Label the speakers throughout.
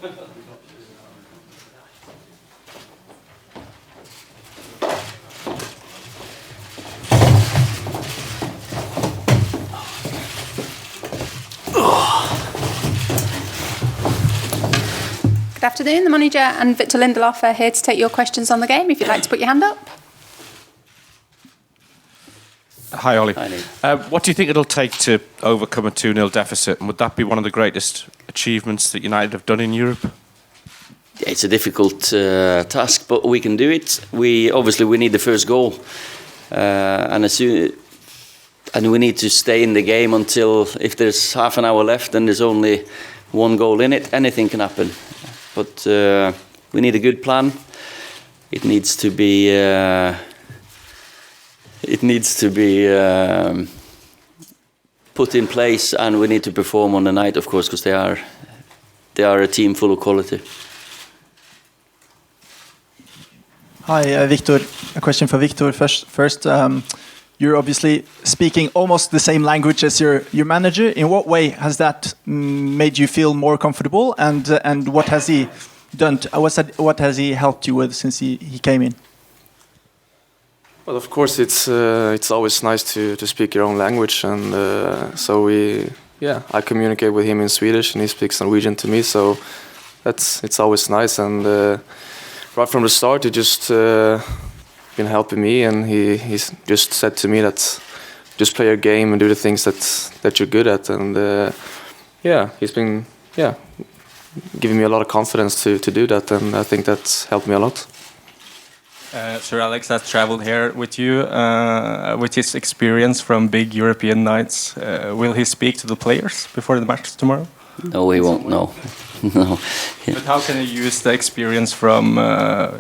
Speaker 1: Good afternoon. The manager and Victor Lindelof are here to take your questions on the game. If you'd like to put your hand up.
Speaker 2: Hi, Ole.
Speaker 3: Hi,
Speaker 2: What do you think it'll take to overcome a 2-0 deficit? And would that be one of the greatest achievements that United have done in Europe?
Speaker 3: Yeah, it's a difficult task, but we can do it. We need the first goal, and we need to stay in the game until, if there's half an hour left and there's only one goal in it, anything can happen. But we need a good plan. It needs to be put in place, and we need to perform on the night, of course, because they are a team full of quality.
Speaker 4: Hi, Victor. A question for Victor first. You're obviously speaking almost the same language as your manager. In what way has that made you feel more comfortable? And what has he done? What has he helped you with since he came in?
Speaker 5: Well, of course, it's always nice to speak your own language, and I communicate with him in Swedish, and he speaks Norwegian to me. So it's always nice, and right from the start, he just been helping me, and he's just said to me that just play your game and do the things that you're good at, and he's been giving me a lot of confidence to do that, and I think that's helped me a lot.
Speaker 2: Sir Alex has traveled here with you with his experience from big European nights. Will he speak to the players before the match tomorrow?
Speaker 3: No, he won't. No. No.
Speaker 2: But how can you use the experience from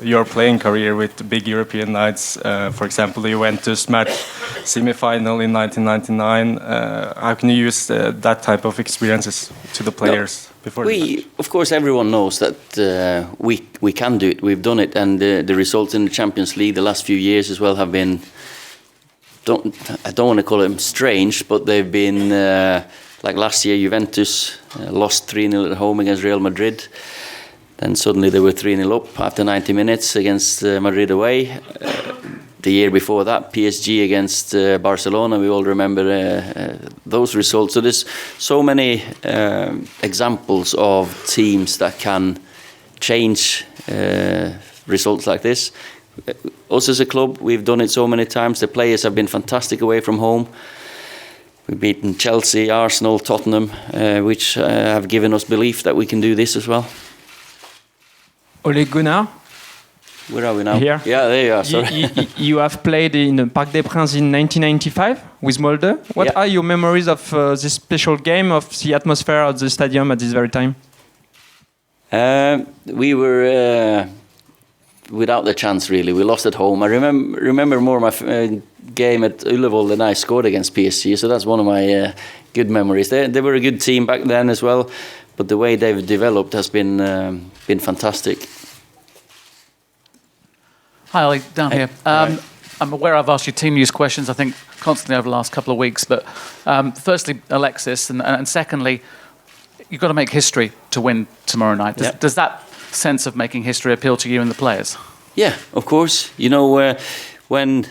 Speaker 2: your playing career with big European nights? For example, the Juventus match semi-final in 1999. How can you use that type of experiences to the players before?
Speaker 3: Of course, everyone knows that we can do it. We've done it, and the results in the Champions League the last few years as well have been. I don't want to call them strange, but they've been. Like last year, Juventus lost 3-0 at home against Real Madrid. Then suddenly they were 3-0 up after 90 minutes against Madrid away. The year before that, PSG against Barcelona. We all remember those results. So there's so many examples of teams that can change results like this. Us as a club, we've done it so many times. The players have been fantastic away from home. We've beaten Chelsea, Arsenal, Tottenham, which have given us belief that we can do this as well.
Speaker 6: Ole Gunnar.
Speaker 3: Where are we now?
Speaker 6: Here.
Speaker 3: Yeah, there you are. Sorry.
Speaker 6: You have played in the Parc des Princes in 1995 with Molde. What are your memories of this special game, of the atmosphere at the stadium at this very time?
Speaker 3: We were without the chance, really. We lost at home. I remember more my game at Ullevål than I scored against PSG, so that's one of my good memories. They were a good team back then as well, but the way they've developed has been fantastic.
Speaker 7: Hi, Ollie, down here. I'm aware I've asked you team news questions, I think, constantly over the last couple of weeks, but firstly, Alexis, and secondly, you've got to make history to win tomorrow night. Does that sense of making history appeal to you and the players? Yeah, of course. You know, when,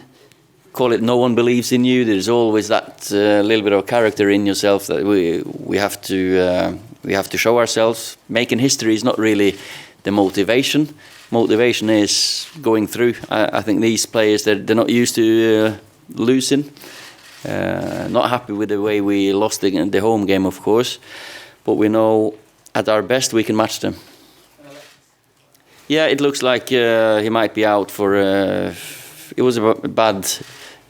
Speaker 7: call it, no one believes in you, there's always that little bit of character in yourself that we have to show ourselves. Making history is not really the motivation. Motivation is going through. I think these players, they're not used to losing. Not happy with the way we lost the home game, of course, but we know at our best we can match them. Yeah, it looks like he might be out for. It was a bad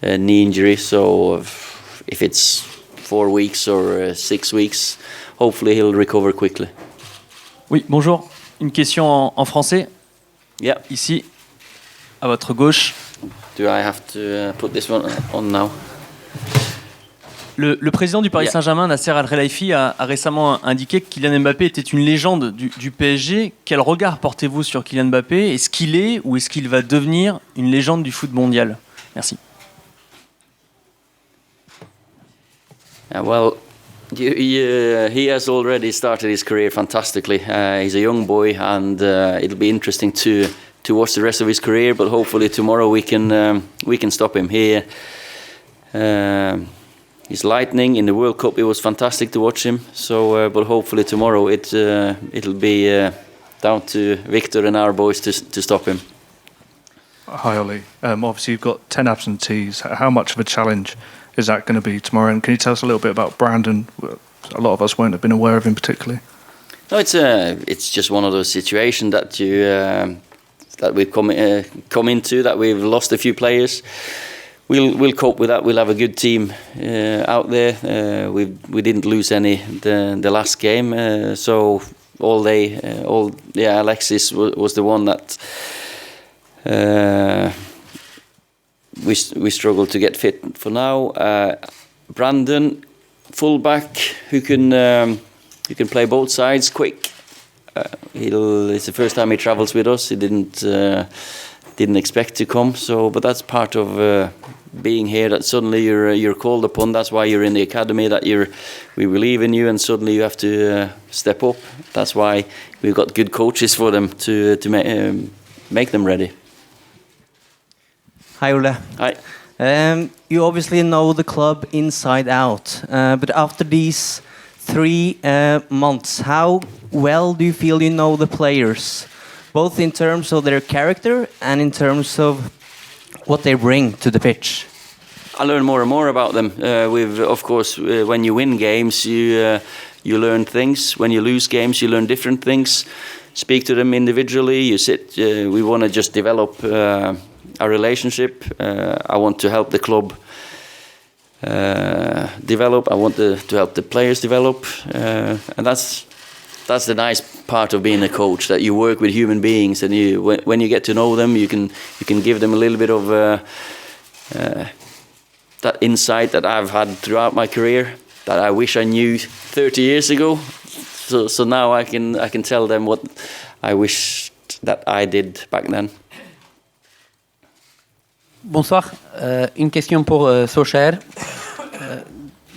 Speaker 7: knee injury, so if it's 4 weeks or 6 weeks, hopefully he'll recover quickly.
Speaker 8: Oui, bonjour. Une question en français.
Speaker 3: Yeah.
Speaker 8: Ici, à votre gauche.
Speaker 3: Do I have to put this one on now?
Speaker 8: Le président du Paris Saint-Germain, Nasser Al-Khelaifi, a récemment indiqué que Kylian Mbappé était une légende du PSG. Quel regard portez-vous sur Kylian Mbappé? Est-ce qu'il est ou est-ce qu'il va devenir une légende du foot mondial? Merci.
Speaker 3: Well, He has already started his career fantastically. He's a young boy, and it'll be interesting to watch the rest of his career. But hopefully tomorrow we can stop him here. He's lightning in the World Cup. It was fantastic to watch him. So, but hopefully tomorrow it'll be down to Victor and our boys to stop him.
Speaker 9: Hi Ole. Obviously you've got 10 absentees. How much of a challenge is that going to be tomorrow? And can you tell us a little bit about Brandon? A lot of us won't have been aware of him particularly.
Speaker 3: No, it's just one of those situations that that we've come into, that we've lost a few players. We'll cope with that. We'll have a good team out there. We didn't lose any the last game, so Alexis was the one that we struggled to get fit for now. Brandon, fullback, who can play both sides quick. It's the first time he travels with us. He didn't expect to come. But that's part of being here. That suddenly you're called upon. That's why you're in the academy. That we believe in you, and suddenly you have to step up. That's why we've got good coaches for them to make them ready.
Speaker 10: Hi Ole.
Speaker 3: Hi.
Speaker 10: You obviously know the club inside out, but after these 3 months, how well do you feel you know the players, both in terms of their character and in terms of what they bring to the pitch?
Speaker 3: I learn more and more about them. Of course, when you win games, you learn things. When you lose games, you learn different things. Speak to them individually. You sit. We want to just develop our relationship. I want to help the club develop. I want to help the players develop, and that's the nice part of being a coach. That you work with human beings, and when you get to know them, you can give them a little bit of that insight that I've had throughout my career that I wish I knew 30 years ago. So now I can tell them what I wish that I did back then.
Speaker 11: Bonsoir, une question pour Solskjaer.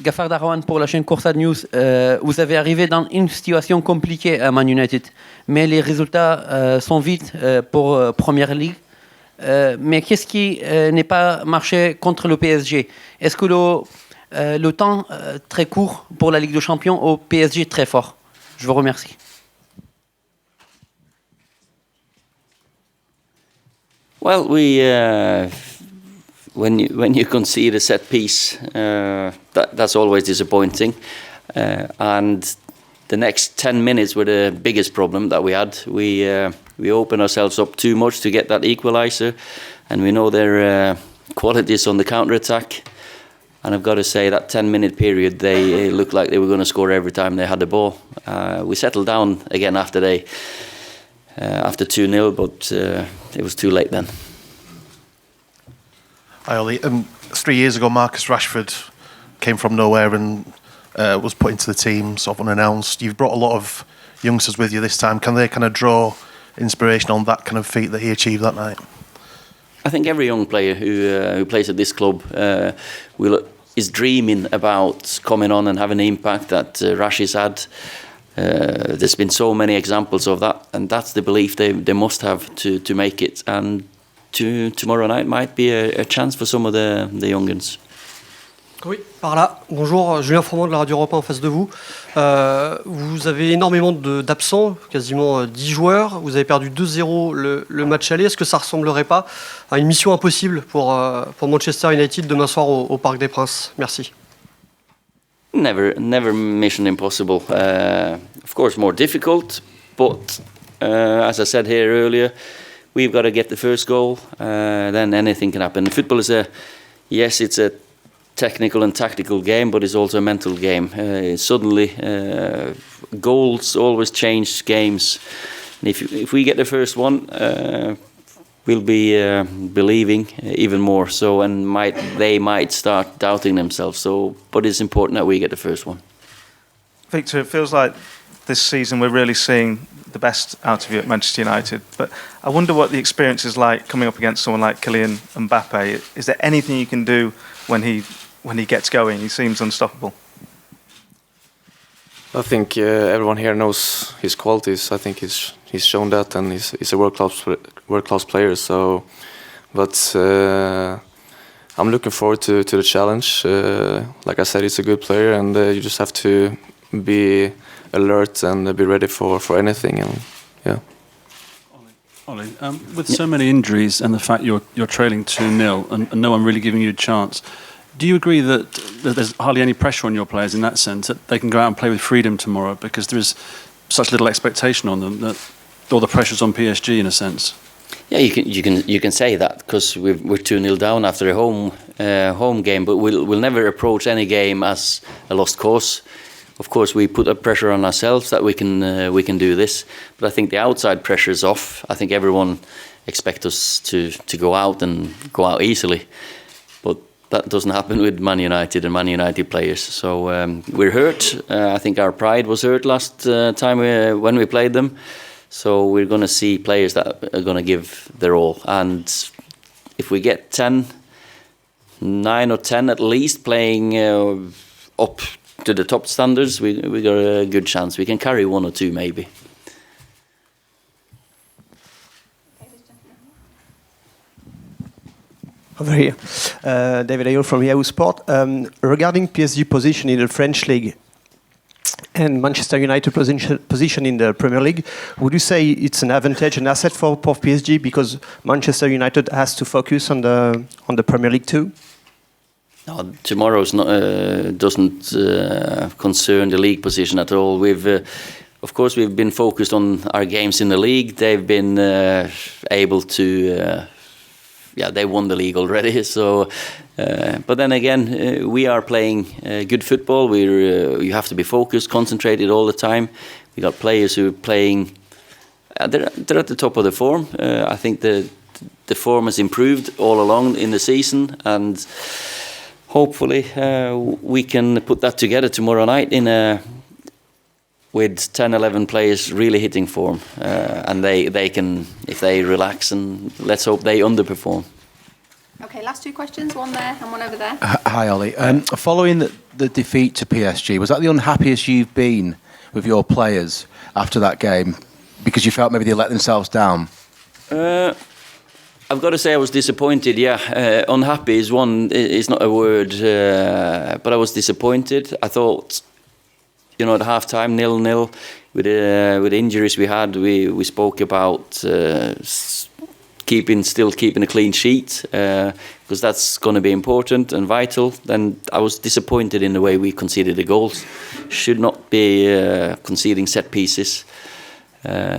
Speaker 11: Gafar Darwan pour la chaîne Coursade News. Vous avez arrivé dans une situation compliquée à Man United, mais les résultats sont vite pour Première Ligue. Mais qu'est-ce qui n'est pas marché contre le PSG? Est-ce que le temps très court pour la Ligue des Champions au PSG est très fort? Je vous remercie.
Speaker 3: Well, when you concede a set piece, that's always disappointing. And the next 10 minutes were the biggest problem that we had. We opened ourselves up too much to get that equaliser, and we know their qualities on the counter-attack. And I've got to say that 10-minute period, they looked like they were going to score every time they had the ball. We settled down again after 2-0, but it was too late then.
Speaker 12: Hi Ole. 3 years ago, Marcus Rashford came from nowhere and was put into the team sort of unannounced. You've brought a lot of youngsters with you this time. Can they kind of draw inspiration on that kind of feat that he achieved that night?
Speaker 3: I think every young player who plays at this club is dreaming about coming on and having an impact that Rash has had. There's been so many examples of that, and that's the belief they must have to make it. And tomorrow night might be a chance for some of the young ones.
Speaker 13: Oui, par là. Bonjour, Julien Froment de la Radio Europe 1 en face de vous. Vous avez énormément d'absents, quasiment 10 joueurs. Vous avez perdu 2-0 le match aller. Est-ce que ça ne ressemblerait pas à une mission impossible pour Manchester United demain soir au Parc des Princes? Merci.
Speaker 3: Never mission impossible. Of course, more difficult, but as I said here earlier, we've got to get the first goal. Then anything can happen. Football is it's a technical and tactical game, but it's also a mental game. Suddenly, goals always change games. And if we get the first one, we'll be believing even more. So, and they might start doubting themselves. So, but it's important that we get the first one.
Speaker 9: Victor, it feels like this season we're really seeing the best out of you at Manchester United. But I wonder what the experience is like coming up against someone like Kylian Mbappe. Is there anything you can do when he gets going? He seems unstoppable.
Speaker 5: I think everyone here knows his qualities. I think he's shown that, and he's a world class player. So, but I'm looking forward to the challenge. Like I said, he's a good player, and you just have to be alert and be ready for anything. And yeah.
Speaker 14: Ole, with so many injuries and the fact you're trailing 2-0 and no one really giving you a chance, do you agree that there's hardly any pressure on your players in that sense, that they can go out and play with freedom tomorrow because there is such little expectation on them, that all the pressure's on PSG in a sense?
Speaker 3: Yeah, you can say that because we're 2-0 down after a home game, but we'll never approach any game as a lost cause. Of course, we put up pressure on ourselves that we can do this, but I think the outside pressure is off. I think everyone expects us to go out and go out easily, but that doesn't happen with Man United and Man United players. So we're hurt. I think our pride was hurt last time when we played them. So we're going to see players that are going to give their all. And if we get 9 or 10 at least playing up to the top standards, we got a good chance. We can carry 1 or 2 maybe.
Speaker 15: Over here. David Ayo from Yahoo Sport. Regarding PSG position in the French League and Manchester United position in the Premier League, would you say it's an advantage, an asset for PSG because Manchester United has to focus on the Premier League too?
Speaker 3: No, tomorrow's doesn't concern the league position at all. Of course, we've been focused on our games in the league. They've been able to. They won the league already. So, but then again, we are playing good football. You have to be focused, concentrated all the time. We got players who are playing. They're at the top of the form. I think the form has improved all along in the season, and hopefully we can put that together tomorrow night with 10-11 players really hitting form, and they can, if they relax, and let's hope they underperform.
Speaker 1: Okay, last 2 questions, one there and one over there.
Speaker 16: Hi, Ole. Following the defeat to PSG, was that the unhappiest you've been with your players after that game? Because you felt maybe they let themselves down?
Speaker 3: I've got to say I was disappointed, yeah. Unhappy is not a word, but I was disappointed. I thought, at half-time, 0-0, with the injuries we had, we spoke about still keeping a clean sheet, because that's going to be important and vital. Then I was disappointed in the way we conceded the goals. Should not be conceding set pieces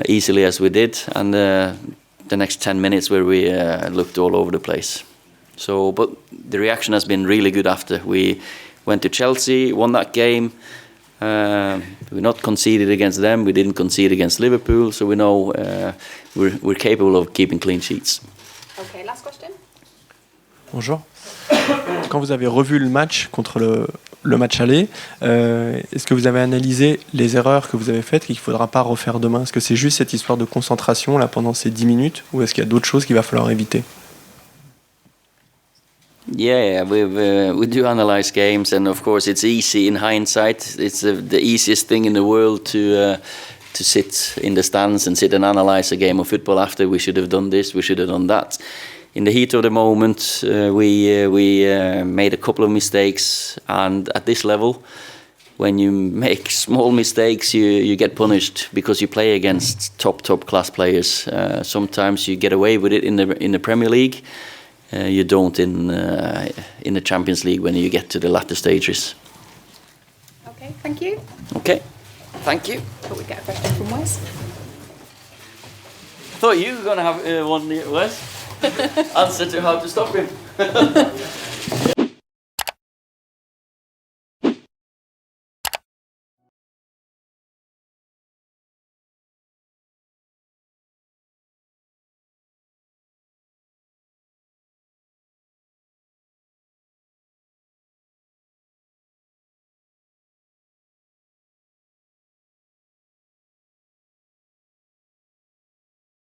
Speaker 3: easily as we did, and the next 10 minutes where we looked all over the place. So, but the reaction has been really good after. We went to Chelsea, won that game. We not conceded against them. We didn't concede against Liverpool, so we know we're capable of keeping clean sheets.
Speaker 1: Okay, last question.
Speaker 17: Bonjour. Quand vous avez revu le match contre le match aller, est-ce que vous avez analysé les erreurs que vous avez faites et qu'il ne faudra pas refaire demain? Est-ce que c'est juste cette histoire de concentration là pendant ces 10 minutes ou est-ce qu'il y a d'autres choses qu'il va falloir éviter?
Speaker 3: Yeah, we do analyze games, and of course it's easy in hindsight. It's the easiest thing in the world to sit in the stands and sit and analyze a game of football after. We should have done this, we should have done that. In the heat of the moment, we made a couple of mistakes, and at this level, when you make small mistakes, you get punished because you play against top class players. Sometimes you get away with it in the Premier League. You don't in the Champions League when you get to the latter stages.
Speaker 1: Okay, thank you.
Speaker 3: Okay, thank you.
Speaker 1: Thought we'd get a question from Wes.
Speaker 3: Thought you were going to have one, Wes. Answer to how to stop him.